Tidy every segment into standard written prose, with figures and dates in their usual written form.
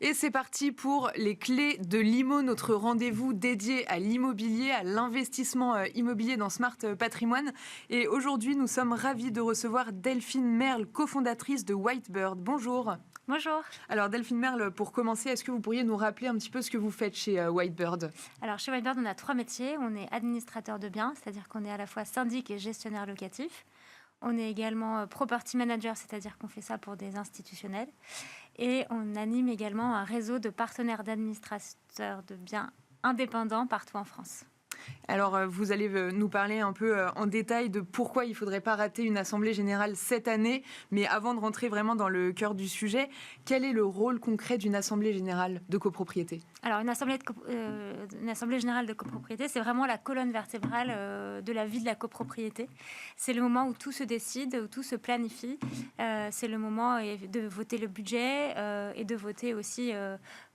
Et c'est parti pour les clés de l'IMO, notre rendez-vous dédié à l'immobilier, à l'investissement immobilier dans Smart Patrimoine. Et aujourd'hui, nous sommes ravis de recevoir Delphine Merle, cofondatrice de Whitebird. Bonjour. Bonjour. Alors Delphine Merle, pour commencer, est-ce que vous pourriez nous rappeler un petit peu ce que vous faites chez Whitebird ? Alors chez Whitebird, on a 3 métiers. On est administrateur de biens, c'est-à-dire qu'on est à la fois syndic et gestionnaire locatif. On est également property manager, c'est-à-dire qu'on fait ça pour des institutionnels. Et on anime également un réseau de partenaires d'administrateurs de biens indépendants partout en France. Alors, vous allez nous parler un peu en détail de pourquoi il ne faudrait pas rater une assemblée générale cette année. Mais avant de rentrer vraiment dans le cœur du sujet, quel est le rôle concret d'une assemblée générale de copropriété ? Alors, une assemblée générale de copropriété, c'est vraiment la colonne vertébrale de la vie de la copropriété. C'est le moment où tout se décide, où tout se planifie. C'est le moment de voter le budget et de voter aussi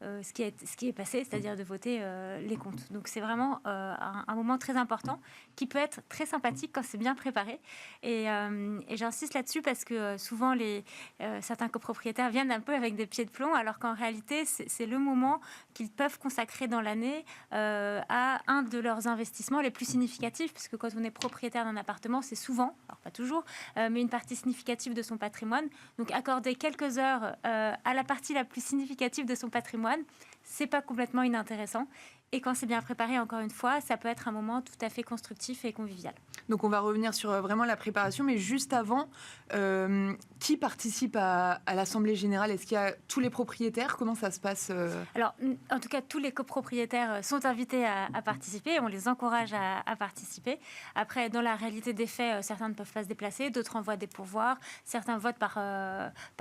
ce qui est passé, c'est-à-dire de voter les comptes. Donc, c'est vraiment un moment très important qui peut être très sympathique quand c'est bien préparé. Et j'insiste là-dessus parce que souvent, certains copropriétaires viennent un peu avec des pieds de plomb, alors qu'en réalité, c'est le moment qu'ils peuvent consacrer dans l'année à un de leurs investissements les plus significatifs, parce que quand on est propriétaire d'un appartement, c'est souvent, alors pas toujours, mais une partie significative de son patrimoine. Donc accorder quelques heures à la partie la plus significative de son patrimoine, c'est pas complètement inintéressant. Et quand c'est bien préparé, encore une fois, ça peut être un moment tout à fait constructif et convivial. Donc on va revenir sur vraiment la préparation, mais juste avant, qui participe à l'Assemblée générale ? Est-ce qu'il y a tous les propriétaires ? Comment ça se passe ? Alors, en tout cas, tous les copropriétaires sont invités à participer. On les encourage à participer. Après, dans la réalité des faits, certains ne peuvent pas se déplacer, d'autres envoient des pourvoirs, certains votent par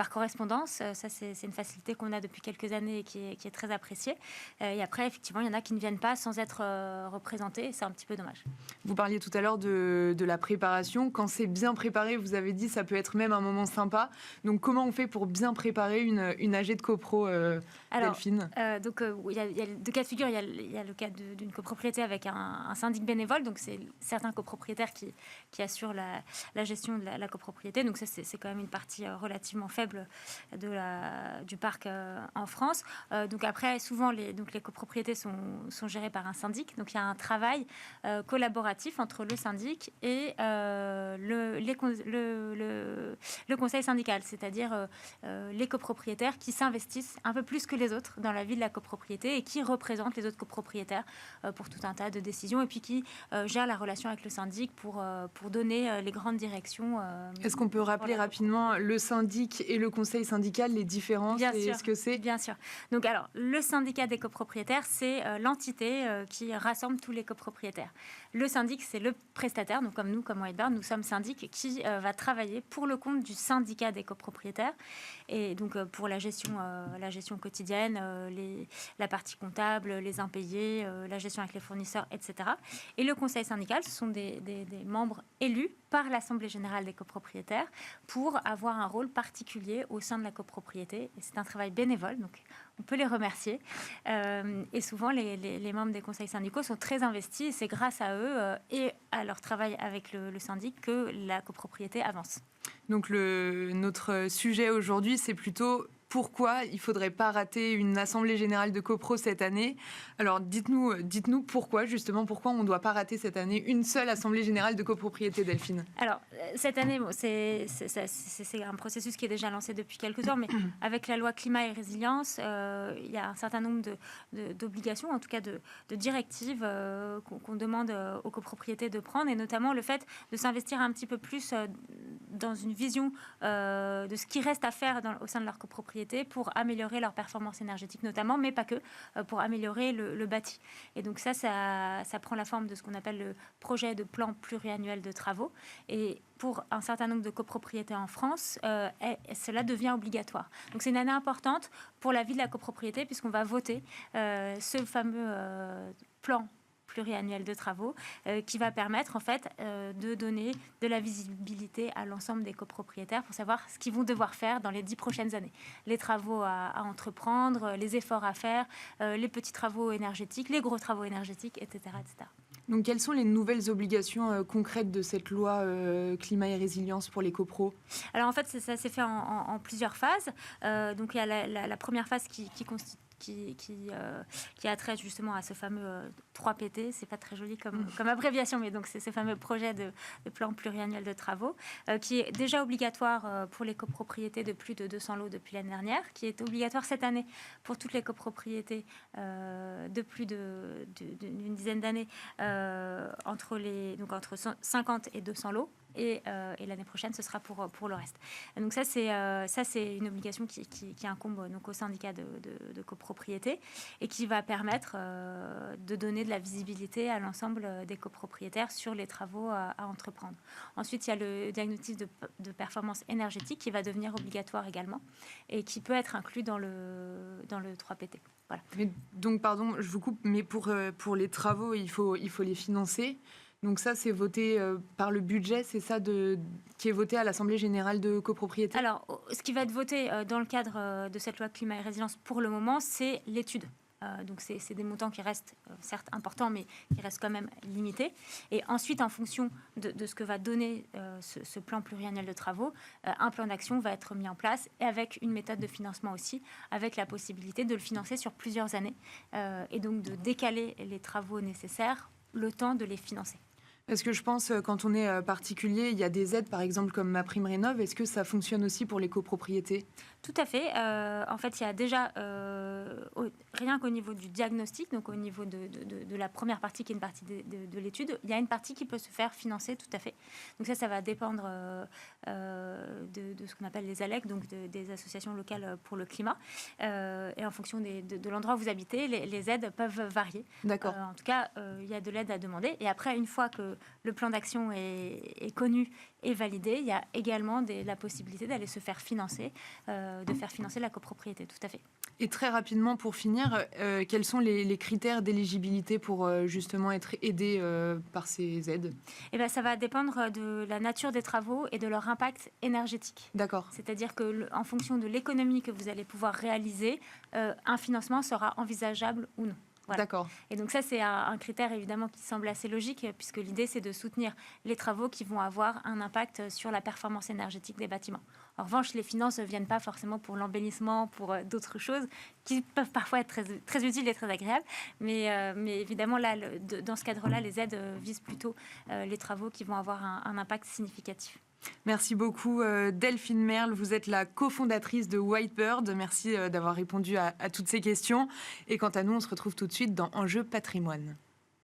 correspondance. Ça, c'est une facilité qu'on a depuis quelques années et qui est très appréciée. Et après, effectivement, il y en a qui ne viennent pas sans être représentés. C'est un petit peu dommage. Vous parliez tout à l'heure de la préparation. Quand c'est bien préparé, vous avez dit, ça peut être même un moment sympa. Donc, comment on fait pour bien préparer une AG de copro, Delphine ? Donc, il y a deux cas de figure. Il y a le cas d'une copropriété avec un syndic bénévole. Donc, c'est certains copropriétaires qui assurent la gestion de la copropriété. Donc, ça, c'est quand même une partie relativement faible du parc en France. Donc, après, souvent, les copropriétés sont gérées par un syndic. Donc, il y a un travail collaboratif entre le syndic et le conseil syndical, c'est-à-dire les copropriétaires qui s'investissent un peu plus que les autres dans la vie de la copropriété et qui représentent les autres copropriétaires pour tout un tas de décisions et puis qui gèrent la relation avec le syndic pour donner les grandes directions. Est-ce qu'on peut rappeler rapidement le syndic et le conseil syndical, les différences et ce que c'est ? Bien sûr. Donc alors, le syndicat des copropriétaires, c'est l'entité qui rassemble tous les copropriétaires. Le syndic, c'est le prestataire, donc comme nous, comme Whitebird, nous sommes syndic qui va travailler pour le compte du syndicat des copropriétaires et donc pour la gestion quotidienne, la partie comptable, les impayés, la gestion avec les fournisseurs, etc. Et le conseil syndical, ce sont des membres élus par l'Assemblée générale des copropriétaires pour avoir un rôle particulier au sein de la copropriété. Et c'est un travail bénévole, donc on peut les remercier. Et souvent, les membres des conseils syndicaux sont très investis et c'est grâce à eux et à leur travail avec le syndic que la copropriété avance. Donc notre sujet aujourd'hui, c'est plutôt pourquoi il ne faudrait pas rater une assemblée générale de copro cette année. Alors dites-nous pourquoi on ne doit pas rater cette année une seule assemblée générale de copropriété, Delphine. Alors cette année, c'est un processus qui est déjà lancé depuis quelques ans, mais avec la loi climat et résilience, il y a un certain nombre d'obligations, en tout cas de directives qu'on demande aux copropriétés de prendre, et notamment le fait de s'investir un petit peu plus dans une vision de ce qui reste à faire au sein de leur copropriété pour améliorer leur performance énergétique notamment, mais pas que, pour améliorer le bâti. Et donc ça prend la forme de ce qu'on appelle le projet de plan pluriannuel de travaux. Et pour un certain nombre de copropriétés en France, cela devient obligatoire. Donc c'est une année importante pour la vie de la copropriété puisqu'on va voter ce fameux plan pluriannuel de travaux qui va permettre en fait de donner de la visibilité à l'ensemble des copropriétaires pour savoir ce qu'ils vont devoir faire dans les 10 prochaines années. Les travaux à entreprendre, les efforts à faire, les petits travaux énergétiques, les gros travaux énergétiques, etc. etc. Donc, quelles sont les nouvelles obligations concrètes de cette loi climat et résilience pour les copros? Alors en fait, ça s'est fait en plusieurs phases. Donc il y a la première phase qui a trait justement à ce fameux 3PT. C'est pas très joli comme abréviation, mais donc c'est ce fameux projet de plan pluriannuel de travaux qui est déjà obligatoire pour les copropriétés de plus de 200 lots depuis l'année dernière, qui est obligatoire cette année pour toutes les copropriétés de plus d'une dizaine d'années entre 50 et 200 lots. Et l'année prochaine, ce sera pour le reste. Et donc ça, c'est une obligation qui incombe donc au syndicat de copropriété et qui va permettre de donner de la visibilité à l'ensemble des copropriétaires sur les travaux à entreprendre. Ensuite, il y a le diagnostic de performance énergétique qui va devenir obligatoire également et qui peut être inclus dans le 3PT. Voilà. Mais donc, pardon, je vous coupe, mais pour les travaux, il faut les financer. Donc ça, c'est voté par le budget, c'est ça qui est voté à l'Assemblée générale de copropriété? Alors, ce qui va être voté dans le cadre de cette loi climat et résilience pour le moment, c'est l'étude. Donc, c'est des montants qui restent certes importants, mais qui restent quand même limités. Et ensuite, en fonction de ce que va donner ce plan pluriannuel de travaux, un plan d'action va être mis en place et avec une méthode de financement aussi, avec la possibilité de le financer sur plusieurs années et donc de décaler les travaux nécessaires, le temps de les financer. Parce que je pense, quand on est particulier, il y a des aides, par exemple, comme MaPrimeRénov'. Est-ce que ça fonctionne aussi pour les copropriétés? Tout à fait. En fait, il y a déjà, rien qu'au niveau du diagnostic, donc au niveau de la première partie qui est une partie de l'étude, il y a une partie qui peut se faire financer, tout à fait. Donc ça va dépendre de ce qu'on appelle les ALEC, donc des associations locales pour le climat. Et en fonction de l'endroit où vous habitez, les aides peuvent varier. D'accord. En tout cas, il y a de l'aide à demander. Et après, une fois que le plan d'action est connu et validé, il y a également la possibilité d'aller se faire financer, de faire financer la copropriété, tout à fait. Et très rapidement, pour finir, quels sont les critères d'éligibilité pour justement être aidé par ces aides? Eh bien, ça va dépendre de la nature des travaux et de leur impact énergétique. D'accord. C'est-à-dire que, en fonction de l'économie que vous allez pouvoir réaliser, un financement sera envisageable ou non. Voilà. D'accord. Et donc ça, c'est un critère évidemment qui semble assez logique, puisque l'idée, c'est de soutenir les travaux qui vont avoir un impact sur la performance énergétique des bâtiments. En revanche, les finances ne viennent pas forcément pour l'embellissement, pour d'autres choses qui peuvent parfois être très, très utiles et très agréables. Mais évidemment, là, dans ce cadre-là, les aides visent plutôt les travaux qui vont avoir un impact significatif. Merci beaucoup Delphine Merle, vous êtes la cofondatrice de Whitebird. Merci d'avoir répondu à toutes ces questions. Et quant à nous, on se retrouve tout de suite dans Enjeux Patrimoine.